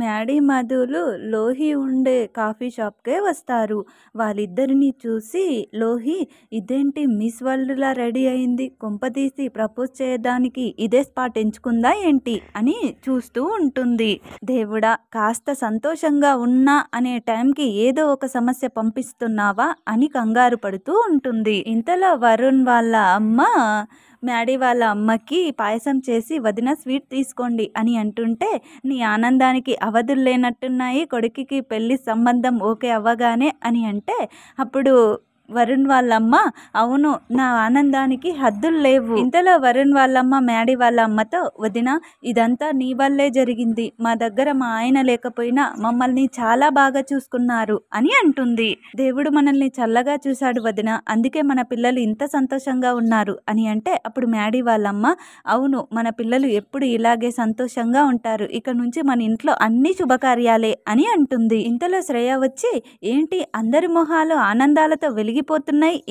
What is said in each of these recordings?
Maddy, మధులు Lohi ఉండే coffee షాప్‌కే వస్తారు. వాళ్ళిద్దరిని చూసి లోహి, ఇదేంటి మిస్ వరల్డ్‌లా రెడీ అయింది. కొంపదీసి ప్రపోజ్ చేయడానికి ఇదే స్పాట్ ఎంచుకుందా ఏంటి అని చూస్తూ ఉంటుంది. దేవుడా, కాస్త సంతోషంగా ఉన్నా అనే టైంకి ఏదో ఒక సమస్య పంపిస్తున్నావా అని కంగారు పడుతూ ఉంటుంది. ఇంతలో వరుణ్ వాళ్ళ అమ్మ మ్యాడీ వాళ్ళ అమ్మకి పాయసం చేసి, వదిన స్వీట్ తీసుకోండి అని అంటుంటే, నీ ఆనందానికి అవధులు లేనట్టున్నాయి, కొడుకుకి పెళ్లి సంబంధం ఓకే అవ్వగానే అని అంటే, అప్పుడు వరుణ్ వాళ్ళమ్మ, అవును, నా ఆనందానికి హద్దులు లేవు. ఇంతలో వరుణ్ వాళ్ళమ్మ మ్యాడీ వాళ్ళ అమ్మతో, వదిన, ఇదంతా నీ వల్లే జరిగింది. మా దగ్గర మా ఆయన లేకపోయినా మమ్మల్ని చాలా బాగా చూసుకున్నారు అని అంటుంది. దేవుడు మనల్ని చల్లగా చూశాడు వదిన, అందుకే మన పిల్లలు ఇంత సంతోషంగా ఉన్నారు అని అంటే, అప్పుడు మ్యాడీ వాళ్ళమ్మ, అవును, మన పిల్లలు ఎప్పుడు ఇలాగే సంతోషంగా ఉంటారు. ఇక నుంచి మన ఇంట్లో అన్ని శుభకార్యాలే అని అంటుంది. ఇంతలో శ్రేయ వచ్చి, ఏంటి అందరి మొహాలు ఆనందాలతో వెలిగిపోతున్నాయి,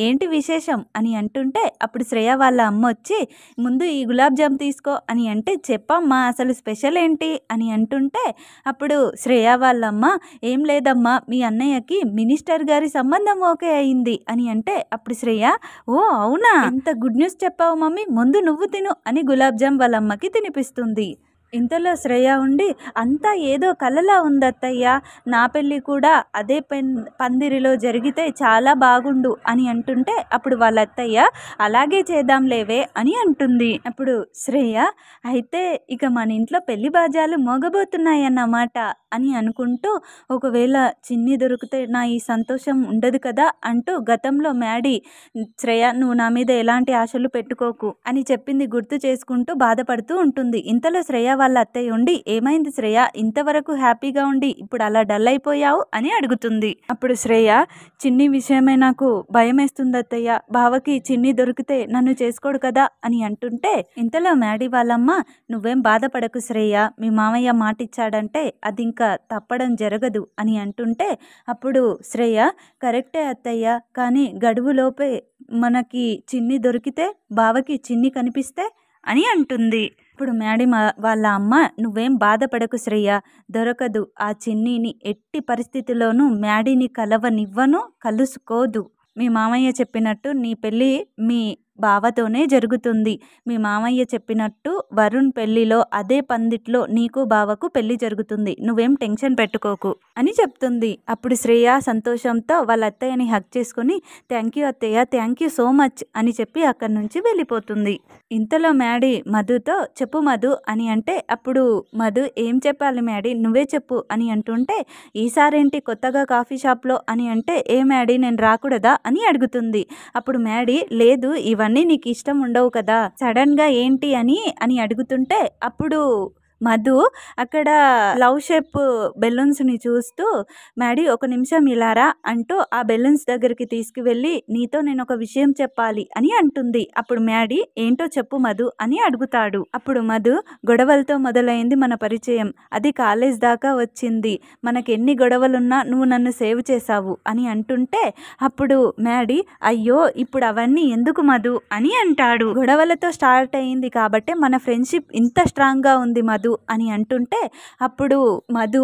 ఏంటి విశేషం అని అంటుంటే, అప్పుడు శ్రేయ వాళ్ళ అమ్మ వచ్చి, ముందు ఈ గులాబ్ జామ్ తీసుకో అని అంటే, చెప్పమ్మా అసలు స్పెషల్ ఏంటి అని అంటుంటే, అప్పుడు శ్రేయ వాళ్ళమ్మ, ఏం లేదమ్మా, మీ అన్నయ్యకి మినిస్టర్ గారి సంబంధం ఓకే అయింది అని అంటే, అప్పుడు శ్రేయ, ఓ అవునా, ఇంత గుడ్ న్యూస్ చెప్పావు మమ్మీ, ముందు నువ్వు తిను అని గులాబ్ జామ్ వాళ్ళ అమ్మకి తినిపిస్తుంది. ఇంతలో శ్రేయ ఉండి, అంతా ఏదో కలలా ఉందత్తయ్య, నా పెళ్ళి కూడా అదే పందిరిలో జరిగితే చాలా బాగుండు అని అంటుంటే, అప్పుడు వాళ్ళ అత్తయ్య, అలాగే చేద్దాంలేవే అని అంటుంది. అప్పుడు శ్రేయ, అయితే ఇక మన ఇంట్లో పెళ్లి బాజాలు మోగబోతున్నాయన్నమాట అని అనుకుంటూ, ఒకవేళ చిన్ని దొరికితే నా ఈ సంతోషం ఉండదు కదా అంటూ గతంలో మ్యాడీ, శ్రేయ నువ్వు నా మీద ఎలాంటి ఆశలు పెట్టుకోకు అని చెప్పింది గుర్తు చేసుకుంటూ బాధపడుతూ ఉంటుంది. ఇంతలో శ్రేయ వాళ్ళ అత్తయ్య ఉండి, ఏమైంది శ్రేయ, ఇంతవరకు హ్యాపీగా ఉండి ఇప్పుడు అలా డల్ అయిపోయావు అని అడుగుతుంది. అప్పుడు శ్రేయ, చిన్ని విషయమే నాకు భయం వేస్తుంది అత్తయ్య, బావకి చిన్ని దొరికితే నన్ను చేసుకోడు కదా అని అంటుంటే, ఇంతలో మ్యాడీ వాళ్ళమ్మ, నువ్వేం బాధపడకు శ్రేయ, మీ మామయ్య మాటిచ్చాడంటే అది ఇంకా తప్పడం జరగదు అని అంటుంటే, అప్పుడు శ్రేయ, కరెక్టే అత్తయ్య, కానీ గడువులోపే మనకి చిన్ని దొరికితే బావకి చిన్ని కనిపిస్తే అని అంటుంది. ఇప్పుడు మ్యాడీ వాళ్ళ అమ్మ, నువ్వేం బాధపడకు శ్రేయ, దొరకదు, ఆ చిన్నిని ఎట్టి పరిస్థితిలోనూ మ్యాడీని కలవనివ్వను, కలుసుకోదు. మీ మామయ్య చెప్పినట్టు నీ పెళ్ళి మీ బావతోనే జరుగుతుంది. మీ మామయ్య చెప్పినట్టు వరుణ్ పెళ్లిలో అదే పందిట్లో నీకు బావకు పెళ్లి జరుగుతుంది, నువ్వేం టెన్షన్ పెట్టుకోకు అని చెప్తుంది. అప్పుడు శ్రేయ సంతోషంతో వాళ్ళ అత్తయ్యని హగ్ చేసుకుని, థ్యాంక్ యూ అత్తయ్య, థ్యాంక్ యూ సో మచ్ అని చెప్పి అక్కడి నుంచి వెళ్ళిపోతుంది. ఇంతలో మ్యాడీ మధుతో, చెప్పు మధు అని అంటే, అప్పుడు మధు, ఏం చెప్పాలి మ్యాడీ, నువ్వే చెప్పు అని అంటుంటే, ఈసారేంటి కొత్తగా కాఫీ షాప్లో అని అంటే, ఏ మ్యాడీ నేను రాకూడదా అని అడుగుతుంది. అప్పుడు మ్యాడీ, లేదు, ఇవన్నీ నీకు ఇష్టం ఉండవు కదా, సడన్గా ఏంటి అని అడుగుతుంటే, అప్పుడు మధు అక్కడ లవ్ షేప్ బెలూన్స్ని చూస్తూ, మ్యాడీ ఒక నిమిషం ఇలారా అంటూ ఆ బెలూన్స్ దగ్గరికి తీసుకువెళ్ళి, నీతో నేను ఒక విషయం చెప్పాలి అని అంటుంది. అప్పుడు మ్యాడీ, ఏంటో చెప్పు మధు అని అడుగుతాడు. అప్పుడు మధు, గొడవలతో మొదలైంది మన పరిచయం, అది కాలేజ్ దాకా వచ్చింది, మనకి ఎన్ని గొడవలున్నా నువ్వు నన్ను సేవ్ చేశావు అని అంటుంటే, అప్పుడు మ్యాడీ, అయ్యో ఇప్పుడు అవన్నీ ఎందుకు మధు అని అంటాడు. గొడవలతో స్టార్ట్ అయింది కాబట్టి మన ఫ్రెండ్షిప్ ఇంత స్ట్రాంగ్గా ఉంది మధు అని అంటుంటే, అప్పుడు మధు,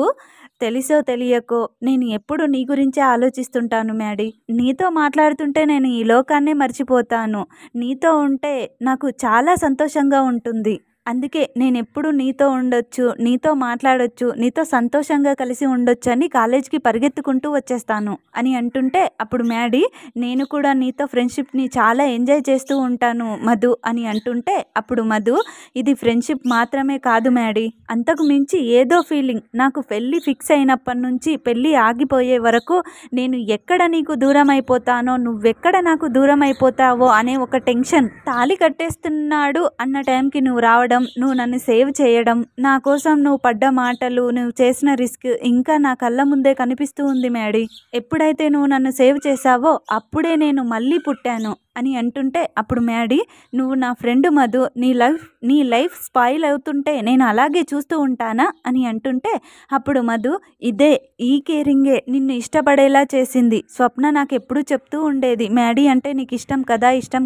తెలుసో తెలియకో నేను ఎప్పుడు నీ గురించే ఆలోచిస్తుంటాను మ్యాడీ, నీతో మాట్లాడుతుంటే నేను ఈ లోకాన్నే మర్చిపోతాను, నీతో ఉంటే నాకు చాలా సంతోషంగా ఉంటుంది, అందుకే నేను ఎప్పుడు నీతో ఉండొచ్చు, నీతో మాట్లాడొచ్చు, నీతో సంతోషంగా కలిసి ఉండొచ్చు అని కాలేజ్కి పరిగెత్తుకుంటూ వచ్చేస్తాను అని అంటుంటే, అప్పుడు మ్యాడీ, నేను కూడా నీతో ఫ్రెండ్షిప్ని చాలా ఎంజాయ్ చేస్తూ ఉంటాను మధు అని అంటుంటే, అప్పుడు మధు, ఇది ఫ్రెండ్షిప్ మాత్రమే కాదు మ్యాడీ, అంతకు మించి ఏదో ఫీలింగ్, నాకు పెళ్ళి ఫిక్స్ అయినప్పటి నుంచి పెళ్ళి ఆగిపోయే వరకు నేను ఎక్కడ నీకు దూరం అయిపోతానో, నువ్వెక్కడ నాకు దూరం అయిపోతావో అనే ఒక టెన్షన్, తాళి కట్టేస్తున్నాడు అన్న టైంకి నువ్వు రావడం, నువ్వు నన్ను సేవ్ చేయడం, నా కోసం నువ్వు పడ్డ మాటలు, నువ్వు చేసిన రిస్క్ ఇంకా నా కళ్ళ ముందే కనిపిస్తూ ఉంది మ్యాడీ, ఎప్పుడైతే నువ్వు నన్ను సేవ్ చేశావో అప్పుడే నేను మళ్ళీ పుట్టాను అని అంటుంటే, అప్పుడు మ్యాడీ, నువ్వు నా ఫ్రెండ్ మధు, నీ లైఫ్ స్పాయిల్ అవుతుంటే నేను అలాగే చూస్తూ ఉంటానా అని అంటుంటే, అప్పుడు మధు, ఈ కేరింగే నిన్ను ఇష్టపడేలా చేసింది, స్వప్న నాకు ఎప్పుడు చెప్తూ ఉండేది, మ్యాడీ అంటే నీకు ఇష్టం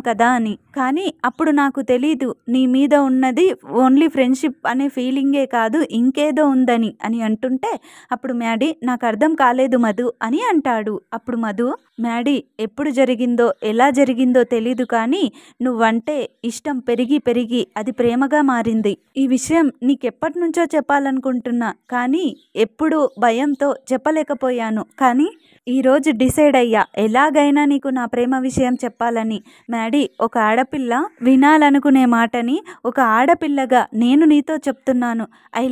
కదా అని, కానీ అప్పుడు నాకు తెలీదు నీ మీద ఉన్నది ఓన్లీ ఫ్రెండ్షిప్ అనే ఫీలింగే కాదు ఇంకేదో ఉందని అని అంటుంటే అప్పుడు మ్యాడీ నాకు అర్థం కాలేదు మధు అని అంటాడు. అప్పుడు మధు మ్యాడీ ఎప్పుడు జరిగిందో ఎలా జరిగిందో తెలీదు కానీ నువ్వంటే ఇష్టం పెరిగి పెరిగి అది ప్రేమగా మారింది. ఈ విషయం నీకెప్పటి నుంచో చెప్పాలనుకుంటున్నా కానీ ఎప్పుడు భయంతో చెప్పలేకపోయాను. కానీ ఈరోజు డిసైడ్ అయ్యా ఎలాగైనా నీకు నా ప్రేమ విషయం చెప్పాలని. మ్యాడీ ఒక ఆడపిల్ల వినాలనుకునే మాటని ఒక ఆడపిల్లగా నేను నీతో చెప్తున్నాను. I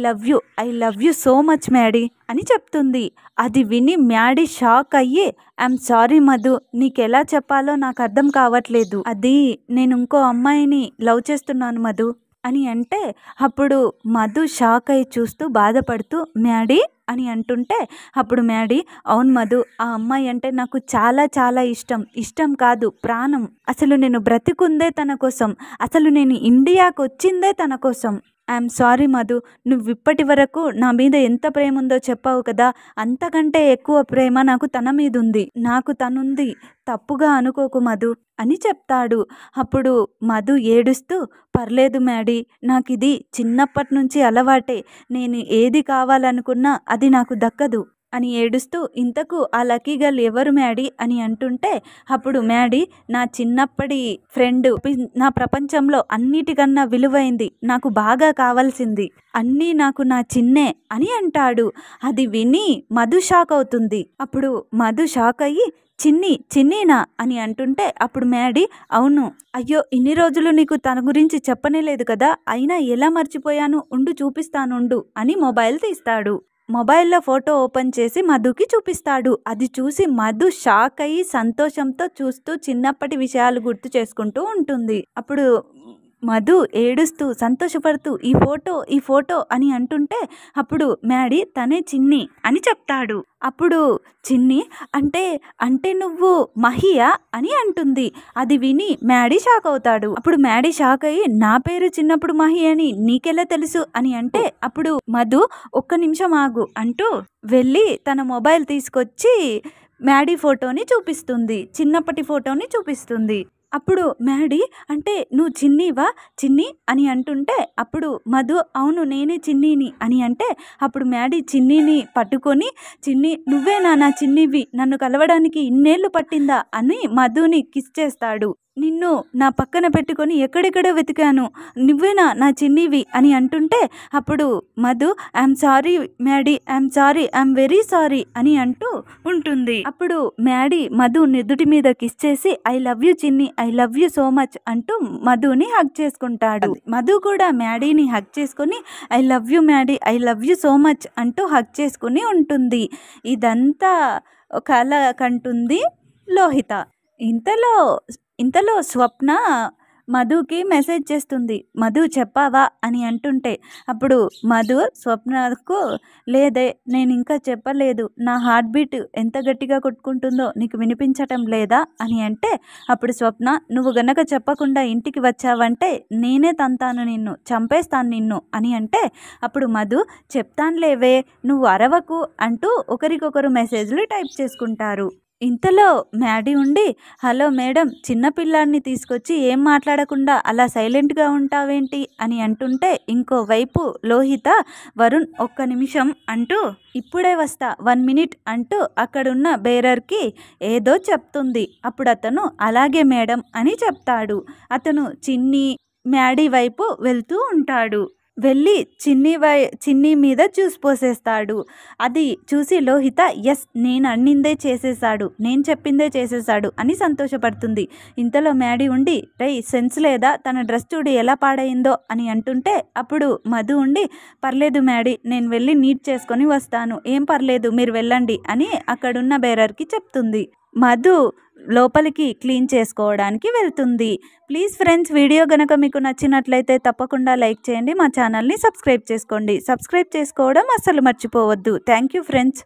love you so much Maddy అని చెప్తుంది. అది విని మ్యాడీ షాక్ అయ్యి ఐఎమ్ సారీ మధు, నీకెలా చెప్పాలో నాకు అర్థం కావట్లేదు. అది నేను ఇంకో అమ్మాయిని లవ్ చేస్తున్నాను మధు అని అంటే అప్పుడు మధు షాక్ అయి చూస్తూ బాధపడుతూ మ్యాడీ అని అంటుంటే అప్పుడు మ్యాడీ అవును మధు, ఆ అమ్మాయి అంటే నాకు చాలా చాలా ఇష్టం కాదు ప్రాణం. అసలు నేను బ్రతికుందే తన కోసం, అసలు నేను ఇండియాకు వచ్చిందే తన కోసం. ఐఎమ్ సారీ మధు, నువ్వు ఇప్పటి వరకు నా మీద ఎంత ప్రేమ ఉందో చెప్పావు కదా, అంతకంటే ఎక్కువ ప్రేమ నాకు తన మీద ఉంది. నాకు తనుంది, తప్పుగా అనుకోకు మధు అని చెప్తాడు. అప్పుడు మధు ఏడుస్తూ పర్లేదు మ్యాడీ, నాకు ఇది చిన్నప్పటి నుంచి అలవాటే, నేను ఏది కావాలనుకున్నా అది నాకు దక్కదు అని ఏడుస్తూ ఇంతకు ఆ లక్కీ గర్ల్ ఎవరు మ్యాడీ అని అంటుంటే అప్పుడు మ్యాడీ నా చిన్నప్పటి ఫ్రెండ్, నా ప్రపంచంలో అన్నిటికన్నా విలువైంది, నాకు బాగా కావాల్సింది అన్నీ నాకు నా చిన్నే అని అంటాడు. అది విని మధు షాక్ అవుతుంది. అప్పుడు మధు షాక్ అయ్యి చిన్నీనా అని అంటుంటే అప్పుడు మ్యాడీ అవును, అయ్యో ఇన్ని రోజులు నీకు తన గురించి చెప్పనే లేదు కదా, అయినా ఎలా మర్చిపోయాను, ఉండు చూపిస్తానుండు అని మొబైల్ తీస్తాడు. మొబైల్లో ఫోటో ఓపెన్ చేసి మధుకి చూపిస్తాడు. అది చూసి మధు షాక్ అయ్యి సంతోషంతో చూస్తూ చిన్నప్పటి విషయాలు గుర్తు చేసుకుంటూ ఉంటుంది. అప్పుడు మధు ఏడుస్తూ సంతోషపడుతూ ఈ ఫోటో అని అంటుంటే అప్పుడు మ్యాడీ తనే చిన్ని అని చెప్తాడు. అప్పుడు చిన్ని అంటే నువ్వు మహియా అని అంటుంది. అది విని మ్యాడీ షాక్ అవుతాడు. అప్పుడు మ్యాడీ షాక్ అయ్యి నా పేరు చిన్నప్పుడు మహి అని నీకెలా తెలుసు అని అంటే అప్పుడు మధు ఒక్క నిమిషం ఆగు అంటూ వెళ్ళి తన మొబైల్ తీసుకొచ్చి మ్యాడీ ఫోటోని చూపిస్తుంది, చిన్నప్పటి ఫోటోని చూపిస్తుంది. అప్పుడు మ్యాడీ అంటే నువ్వు చిన్ని అని అంటుంటే అప్పుడు మధు అవును నేనే చిన్నీని అని అంటే అప్పుడు మ్యాడీ చిన్నీని పట్టుకొని చిన్ని నువ్వేనా నా చిన్నివి, నన్ను కలవడానికి ఇన్నేళ్ళు పట్టిందా అని మధుని కిస్ చేస్తాడు. నిన్ను నా పక్కన పెట్టుకొని ఎక్కడెక్కడో వెతికాను, నువ్వేనా నా చిన్నివి అని అంటుంటే అప్పుడు Madhu I'm sorry Maddy, I'm very sorry అని అంటూ ఉంటుంది. అప్పుడు మ్యాడీ మధు నిదుటి మీద కిస్ చేసి ఐ లవ్ యూ చిన్ని, I love you so much అంటూ మధుని హగ్ చేసుకుంటాడు. మధు కూడా మ్యాడీని హగ్ చేసుకుని I love you Maddy, I love you so much అంటూ హగ్ చేసుకుని ఉంటుంది. ఇదంతా కల కంటుంది లోహిత. ఇంతలో స్వప్న మధుకి మెసేజ్ చేస్తుంది, మధు చెప్పావా అని అంటుంటే అప్పుడు మధు స్వప్నకు లేదే నేను ఇంకా చెప్పలేదు, నా హార్ట్ బీట్ ఎంత గట్టిగా కొట్టుకుంటుందో నీకు వినిపించటం లేదా అని అంటే అప్పుడు స్వప్న నువ్వు గనక చెప్పకుండా ఇంటికి వచ్చావంటే నేనే తంతాను నిన్ను, చంపేస్తాను నిన్ను అని అంటే అప్పుడు మధు చెప్తానులేవే నువ్వు అరవకు అంటూ ఒకరికొకరు మెసేజ్లు టైప్ చేసుకుంటారు. ఇంతలో మ్యాడీ ఉండి హలో మేడం, చిన్నపిల్లాడిని తీసుకొచ్చి ఏం మాట్లాడకుండా అలా సైలెంట్గా ఉంటావేంటి అని అంటుంటే ఇంకోవైపు లోహిత వరుణ్ ఒక్క నిమిషం అంటూ ఇప్పుడే వస్తా 1 minute అంటూ అక్కడున్న బేరర్కి ఏదో చెప్తుంది. అప్పుడు అతను అలాగే మేడం అని చెప్తాడు. అతను మ్యాడీ వైపు వెళ్తూ ఉంటాడు. వెళ్ళి చిన్ని మీద జ్యూస్ పోసేస్తాడు. అది చూసి లోహిత ఎస్ నేను అన్నిందే చేసేసాడు, నేను చెప్పిందే చేసేసాడు అని సంతోషపడుతుంది. ఇంతలో మ్యాడీ ఉండి రై సెన్స్ లేదా, తన డ్రెస్ చూడు ఎలా పాడైందో అని అంటుంటే అప్పుడు మధు ఉండి పర్లేదు మ్యాడీ నేను వెళ్ళి నీట్ చేసుకొని వస్తాను, ఏం పర్లేదు మీరు వెళ్ళండి అని అక్కడున్న బేరర్కి చెప్తుంది. మధు లోపలికి క్లీన్ చేసుకోవడానికి వెళ్తుంది. ప్లీజ్ ఫ్రెండ్స్, వీడియో కనుక మీకు నచ్చినట్లయితే తప్పకుండా లైక్ చేయండి, మా ఛానల్ని సబ్స్క్రైబ్ చేసుకోండి. సబ్స్క్రైబ్ చేసుకోవడం అస్సలు మర్చిపోవద్దు. Thank you friends.